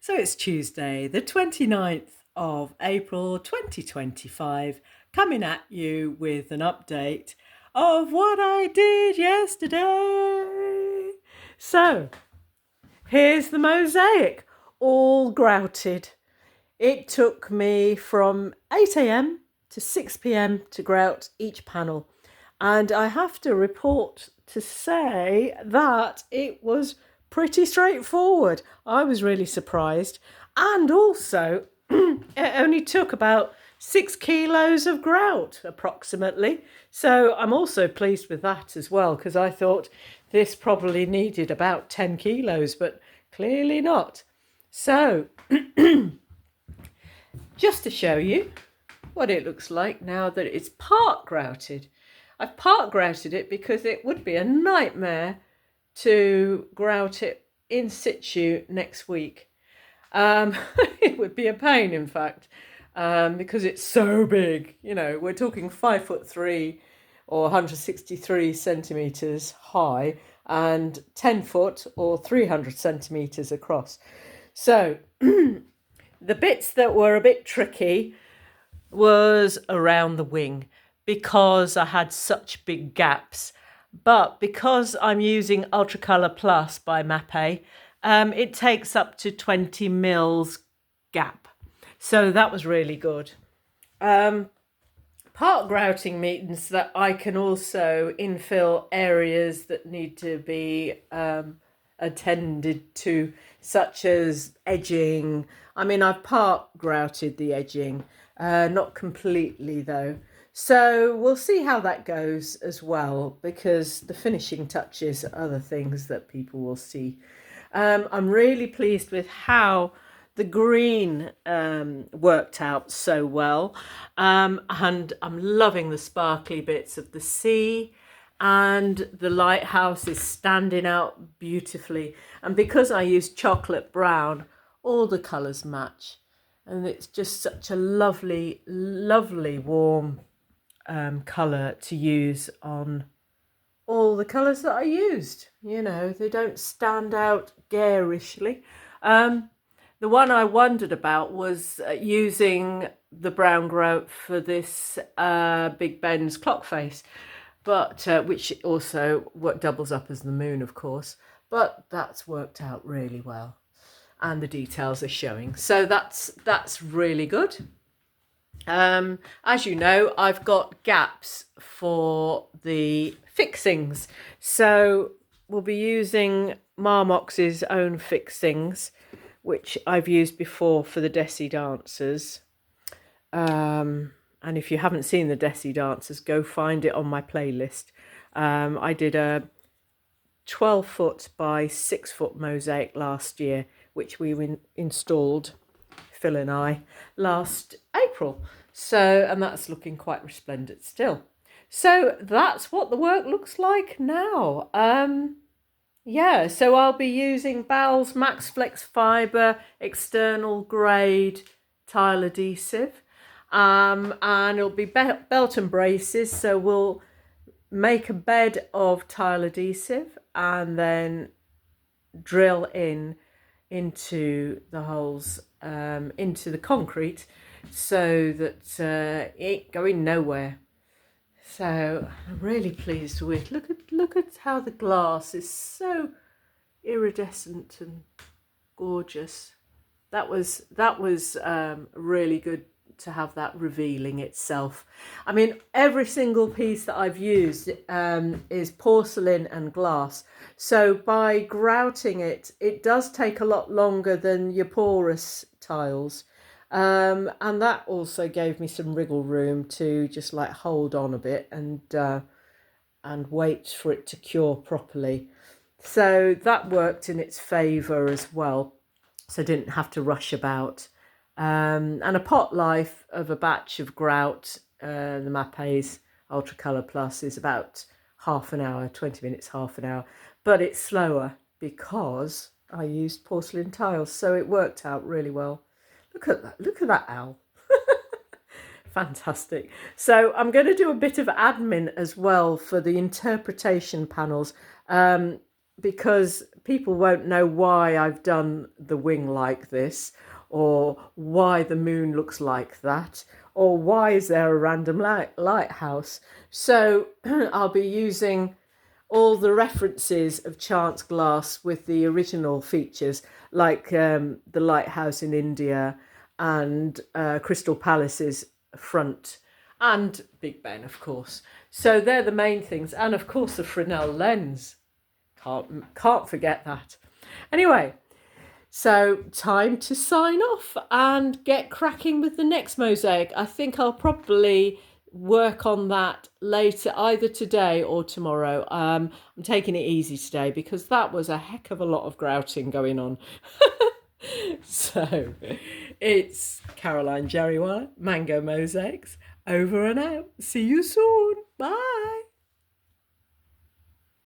So it's Tuesday, the 29th of April 2025, coming at you with an update of what I did yesterday. So here's the mosaic, all grouted. It took me from 8 a.m. to 6 p.m. to grout each panel. And I have to report to say that it was pretty straightforward. I was really surprised. And also, it only took about 6 kilos of grout approximately. So I'm also pleased with that as well, because I thought this probably needed about 10 kilos, but clearly not. So, just to show you what it looks like now that it's part grouted. I've part grouted it because it would be a nightmare to grout it in situ next week. It would be a pain, in fact, because it's so big. You know, we're talking 5'3" or 163 centimeters high and 10 foot or 300 centimeters across. So the bits that were a bit tricky was around the wing because I had such big gaps. But because I'm using Ultracolour Plus by Mapei, it takes up to 20 mils gap. So that was really good. Part grouting means that I can also infill areas that need to be attended to, such as edging. I mean, I've part grouted the edging, not completely though. So we'll see how that goes as well, because the finishing touches are other things that people will see. I'm really pleased with how the green worked out so well, and I'm loving the sparkly bits of the sea, and the lighthouse is standing out beautifully. And because I used chocolate brown, all the colours match, and it's just such a lovely, lovely warm colour to use on all the colours that I used. You know, they don't stand out garishly. The one I wondered about was using the brown grout for this Big Ben's clock face, but which also doubles up as the moon, of course. But that's worked out really well, and the details are showing. So that's really good. As you know, I've got gaps for the fixings, so we'll be using Marmox's own fixings, which I've used before for the Desi dancers. And if you haven't seen the Desi dancers, go find it on my playlist. I did a 12 foot by 6 foot mosaic last year, which we installed, Phil and I, last April. So, and that's looking quite resplendent still. So that's what the work looks like now. Yeah, so I'll be using Bal's Max Flex Fibre external grade tile adhesive, and it'll be belt and braces. So we'll make a bed of tile adhesive and then drill into the holes, into the concrete, so that it ain't going nowhere. So I'm really pleased with. Look at how the glass is so iridescent and gorgeous. That was really good to have that revealing itself. I mean, every single piece that I've used is porcelain and glass. So by grouting it, it does take a lot longer than your porous tiles. And that also gave me some wriggle room to just like hold on a bit and wait for it to cure properly. So that worked in its favour as well. So I didn't have to rush about. And a pot life of a batch of grout, the Mapei's Ultracolour Plus, is about half an hour, 20 minutes, half an hour. But it's slower because I used porcelain tiles. So it worked out really well. Look at that owl. Fantastic. So I'm going to do a bit of admin as well for the interpretation panels. because people won't know why I've done the wing like this, or why the moon looks like that, or why is there a random lighthouse. So I'll be using all the references of Chance Glass with the original features, like the lighthouse in India and Crystal Palace's front, and Big Ben, of course. So they're the main things, and of course the Fresnel lens. Can't forget that. Anyway, so time to sign off and get cracking with the next mosaic. I think I'll probably work on that later, either today or tomorrow. I'm taking it easy today because that was a heck of a lot of grouting going on. So it's Caroline Jerrywell, Mango Mosaics, over and out. See you soon. Bye.